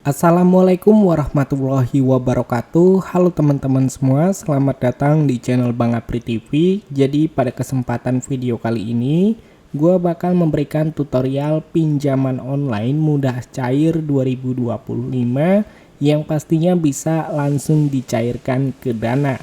Assalamualaikum warahmatullahi wabarakatuh. Halo teman-teman semua, selamat datang di channel Bang Apri TV. Jadi pada kesempatan video kali ini gue bakal memberikan tutorial pinjaman online mudah cair 2025 yang pastinya bisa langsung dicairkan ke Dana.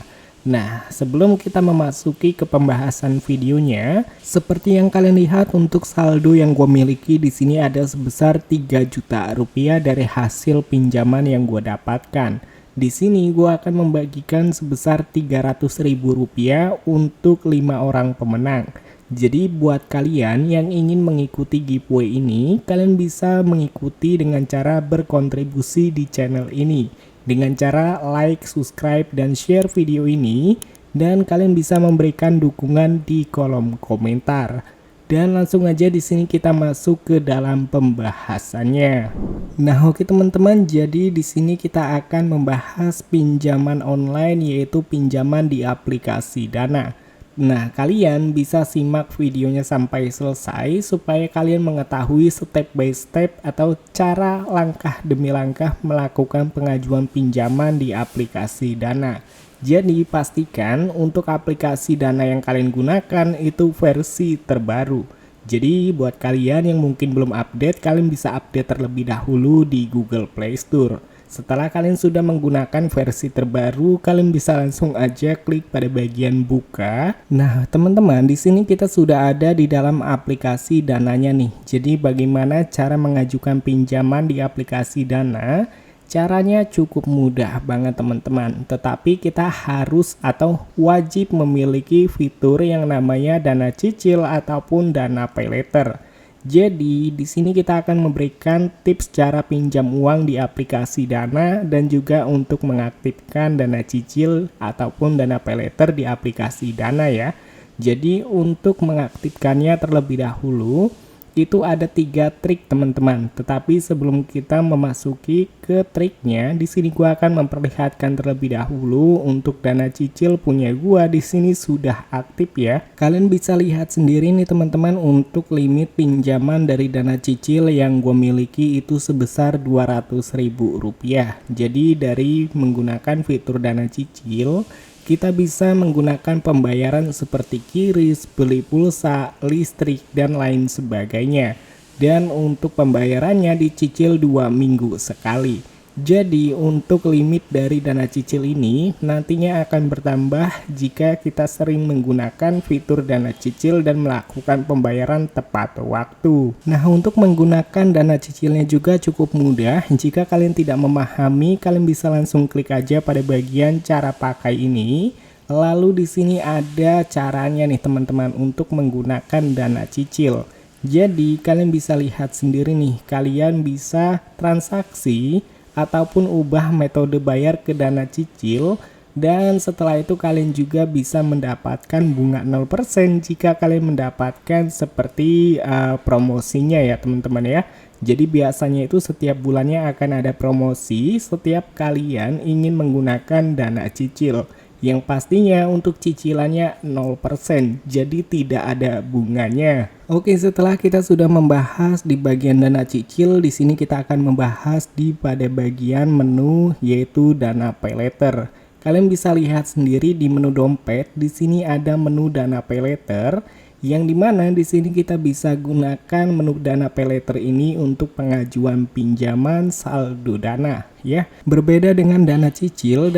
Nah, sebelum kita memasuki ke pembahasan videonya, seperti yang kalian lihat untuk saldo yang gue miliki di sini ada sebesar 3 juta rupiah dari hasil pinjaman yang gue dapatkan. Di sini gue akan membagikan sebesar 300 ribu rupiah untuk 5 orang pemenang. Jadi buat kalian yang ingin mengikuti giveaway ini, kalian bisa mengikuti dengan cara berkontribusi di channel ini dengan cara like, subscribe, dan share video ini, dan kalian bisa memberikan dukungan di kolom komentar. Dan langsung aja di sini kita masuk ke dalam pembahasannya. Nah, oke teman-teman, jadi di sini kita akan membahas pinjaman online yaitu pinjaman di aplikasi Dana. Nah, kalian bisa simak videonya sampai selesai supaya kalian mengetahui step by step atau cara langkah demi langkah melakukan pengajuan pinjaman di aplikasi Dana. Jadi pastikan untuk aplikasi Dana yang kalian gunakan itu versi terbaru. Jadi buat kalian yang mungkin belum update, kalian bisa update terlebih dahulu di Google Play Store. Setelah kalian sudah menggunakan versi terbaru, kalian bisa langsung aja klik pada bagian buka. Nah, teman-teman, di sini kita sudah ada di dalam aplikasi Dananya nih. Jadi bagaimana cara mengajukan pinjaman di aplikasi Dana? Caranya cukup mudah banget teman-teman. Tetapi kita harus atau wajib memiliki fitur yang namanya Dana Cicil ataupun Dana Paylater. Jadi di sini kita akan memberikan tips cara pinjam uang di aplikasi Dana dan juga untuk mengaktifkan Dana Cicil ataupun Dana Paylater di aplikasi Dana ya. Jadi untuk mengaktifkannya terlebih dahulu itu ada 3 trik teman-teman. Tetapi sebelum kita memasuki ke triknya, di sini gua akan memperlihatkan terlebih dahulu untuk Dana Cicil punya gua di sini sudah aktif ya. Kalian bisa lihat sendiri nih teman-teman untuk limit pinjaman dari Dana Cicil yang gua miliki itu sebesar 200 ribu rupiah. Jadi dari menggunakan fitur Dana Cicil, kita bisa menggunakan pembayaran seperti QRIS, beli pulsa, listrik, dan lain sebagainya. Dan untuk pembayarannya dicicil 2 minggu sekali. Jadi untuk limit dari Dana Cicil ini nantinya akan bertambah jika kita sering menggunakan fitur Dana Cicil dan melakukan pembayaran tepat waktu. Nah, untuk menggunakan Dana Cicilnya juga cukup mudah. Jika kalian tidak memahami, kalian bisa langsung klik aja pada bagian cara pakai ini. Lalu di sini ada caranya nih teman-teman untuk menggunakan Dana Cicil. Jadi kalian bisa lihat sendiri nih, kalian bisa transaksi ataupun ubah metode bayar ke Dana Cicil, dan setelah itu kalian juga bisa mendapatkan bunga 0% jika kalian mendapatkan seperti promosinya ya teman-teman ya. Jadi biasanya itu setiap bulannya akan ada promosi setiap kalian ingin menggunakan Dana Cicil. Yang pastinya untuk cicilannya 0%, jadi tidak ada bunganya. Oke, setelah kita sudah membahas di bagian Dana Cicil, di sini kita akan membahas di pada bagian menu yaitu Dana Paylater. Kalian bisa lihat sendiri di menu dompet, di sini ada menu Dana Paylater, yang dimana di sini kita bisa gunakan menu Dana Paylater ini untuk pengajuan pinjaman saldo Dana ya. Berbeda dengan Dana Cicil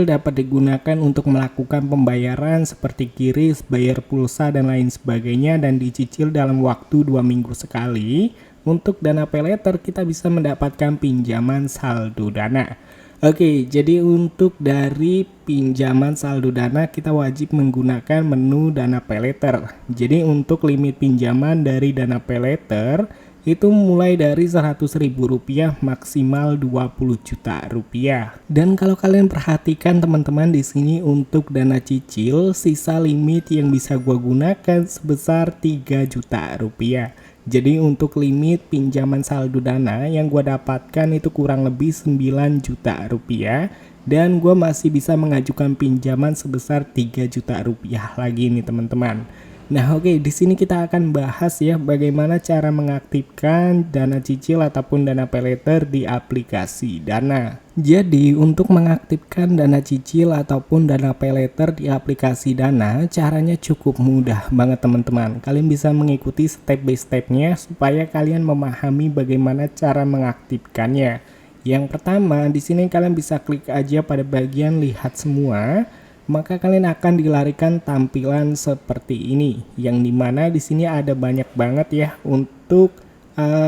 dapat digunakan untuk melakukan pembayaran seperti QRIS, bayar pulsa dan lain sebagainya dan dicicil dalam waktu 2 minggu sekali. Untuk Dana Paylater kita bisa mendapatkan pinjaman saldo Dana. Oke, jadi untuk dari pinjaman saldo Dana kita wajib menggunakan menu Dana Paylater. Jadi untuk limit pinjaman dari Dana Paylater itu mulai dari 100 ribu rupiah maksimal 20 juta rupiah. Dan kalau kalian perhatikan teman-teman di sini untuk Dana Cicil sisa limit yang bisa gua gunakan sebesar 3 juta rupiah. Jadi untuk limit pinjaman saldo Dana yang gue dapatkan itu kurang lebih 9 juta rupiah. Dan gue masih bisa mengajukan pinjaman sebesar 3 juta rupiah lagi nih teman-teman. Nah, oke, di sini kita akan bahas ya bagaimana cara mengaktifkan dana cicil ataupun dana paylater di aplikasi Dana. Jadi, untuk mengaktifkan dana cicil ataupun dana paylater di aplikasi Dana, caranya cukup mudah banget teman-teman. Kalian bisa mengikuti step by stepnya supaya kalian memahami bagaimana cara mengaktifkannya. Yang pertama, di sini kalian bisa klik aja pada bagian lihat semua. Maka kalian akan dilarikan tampilan seperti ini, yang dimana di sini ada banyak banget ya untuk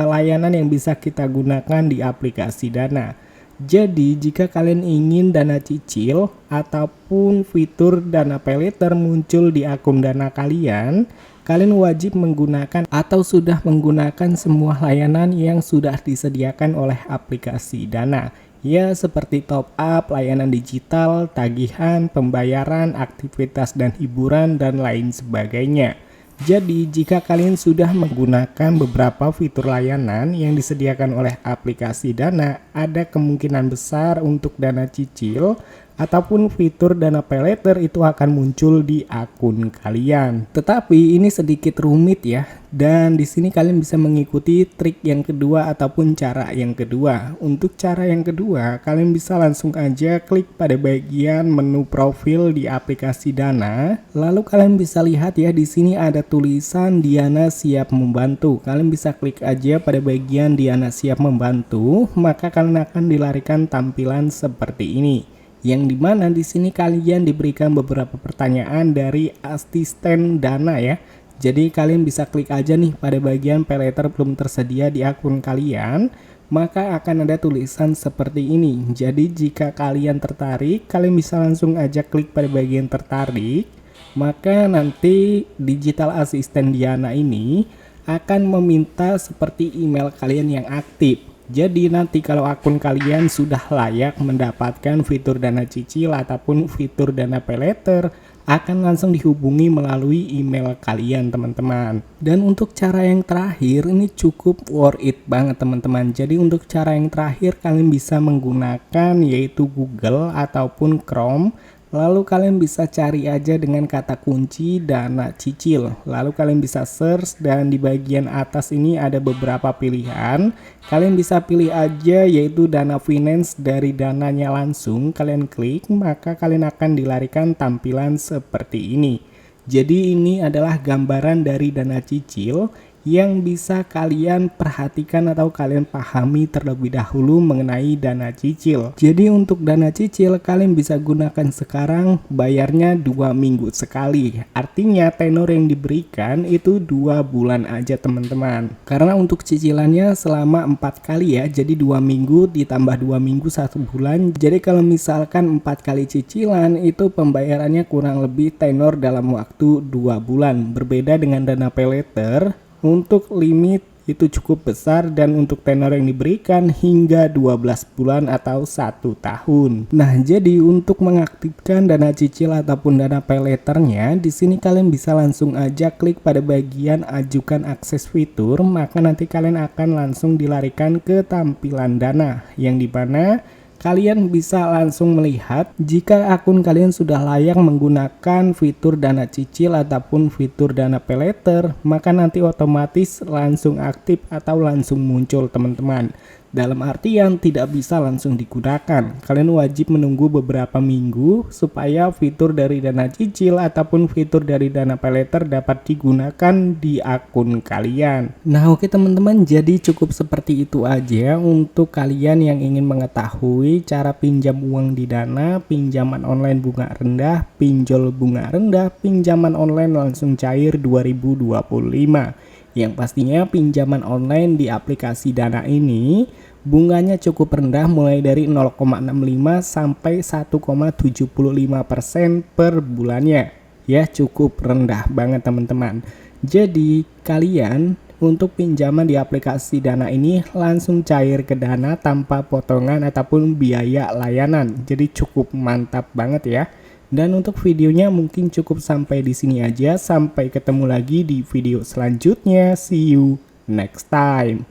layanan yang bisa kita gunakan di aplikasi Dana. Jadi jika kalian ingin dana cicil ataupun fitur dana paylater muncul di akun Dana kalian, kalian wajib menggunakan atau sudah menggunakan semua layanan yang sudah disediakan oleh aplikasi Dana. Ya, seperti top up, layanan digital, tagihan, pembayaran, aktivitas dan hiburan, dan lain sebagainya. Jadi, jika kalian sudah menggunakan beberapa fitur layanan yang disediakan oleh aplikasi Dana, ada kemungkinan besar untuk dana cicil ataupun fitur dana paylater itu akan muncul di akun kalian. Tetapi ini sedikit rumit ya, dan di sini kalian bisa mengikuti trik yang kedua ataupun cara yang kedua. Untuk cara yang kedua, kalian bisa langsung aja klik pada bagian menu profil di aplikasi Dana. Lalu kalian bisa lihat ya, di sini ada tulisan Diana siap membantu. Kalian bisa klik aja pada bagian Diana siap membantu, maka kalian akan dilarikan tampilan seperti ini. Yang dimana di sini kalian diberikan beberapa pertanyaan dari asisten Dana ya. Jadi kalian bisa klik aja nih pada bagian paylater belum tersedia di akun kalian, maka akan ada tulisan seperti ini. Jadi jika kalian tertarik, kalian bisa langsung aja klik pada bagian tertarik, maka nanti digital asisten Diana ini akan meminta seperti email kalian yang aktif. Jadi nanti kalau akun kalian sudah layak mendapatkan fitur dana cicil ataupun fitur dana paylater, akan langsung dihubungi melalui email kalian teman-teman. Dan untuk cara yang terakhir ini cukup worth it banget teman-teman. Jadi untuk cara yang terakhir kalian bisa menggunakan yaitu Google ataupun Chrome. Lalu kalian bisa cari aja dengan kata kunci dana cicil. Lalu kalian bisa search dan di bagian atas ini ada beberapa pilihan. Kalian bisa pilih aja yaitu dana finance dari dananya langsung. Kalian klik maka kalian akan dilarikan tampilan seperti ini. Jadi ini adalah gambaran dari dana cicil yang bisa kalian perhatikan atau kalian pahami terlebih dahulu mengenai dana cicil. Jadi untuk dana cicil kalian bisa gunakan sekarang, bayarnya 2 minggu sekali. Artinya tenor yang diberikan itu 2 bulan aja teman-teman. Karena untuk cicilannya selama 4 kali ya, jadi 2 minggu ditambah 2 minggu 1 bulan. Jadi kalau misalkan 4 kali cicilan itu pembayarannya kurang lebih tenor dalam waktu 2 bulan. Berbeda dengan dana paylater, untuk limit itu cukup besar dan untuk tenor yang diberikan hingga 12 bulan atau 1 tahun. Nah, jadi untuk mengaktifkan dana cicil ataupun dana paylaternya, di sini kalian bisa langsung aja klik pada bagian ajukan akses fitur, maka nanti kalian akan langsung dilarikan ke tampilan Dana yang dimana kalian bisa langsung melihat jika akun kalian sudah layak menggunakan fitur dana cicil ataupun fitur dana paylater, maka nanti otomatis langsung aktif atau langsung muncul teman-teman. Dalam artian tidak bisa langsung digunakan. Kalian wajib menunggu beberapa minggu supaya fitur dari dana cicil ataupun fitur dari dana paylater dapat digunakan di akun kalian. Nah oke teman-teman, jadi cukup seperti itu aja untuk kalian yang ingin mengetahui cara pinjam uang di Dana, pinjaman online bunga rendah, pinjol bunga rendah, pinjaman online langsung cair 2025. Yang pastinya pinjaman online di aplikasi Dana ini bunganya cukup rendah mulai dari 0,65 sampai 1,75% per bulannya. Ya cukup rendah banget teman-teman. Jadi kalian untuk pinjaman di aplikasi Dana ini langsung cair ke Dana tanpa potongan ataupun biaya layanan. Jadi cukup mantap banget ya. Dan untuk videonya mungkin cukup sampai di sini aja. Sampai ketemu lagi di video selanjutnya. See you next time.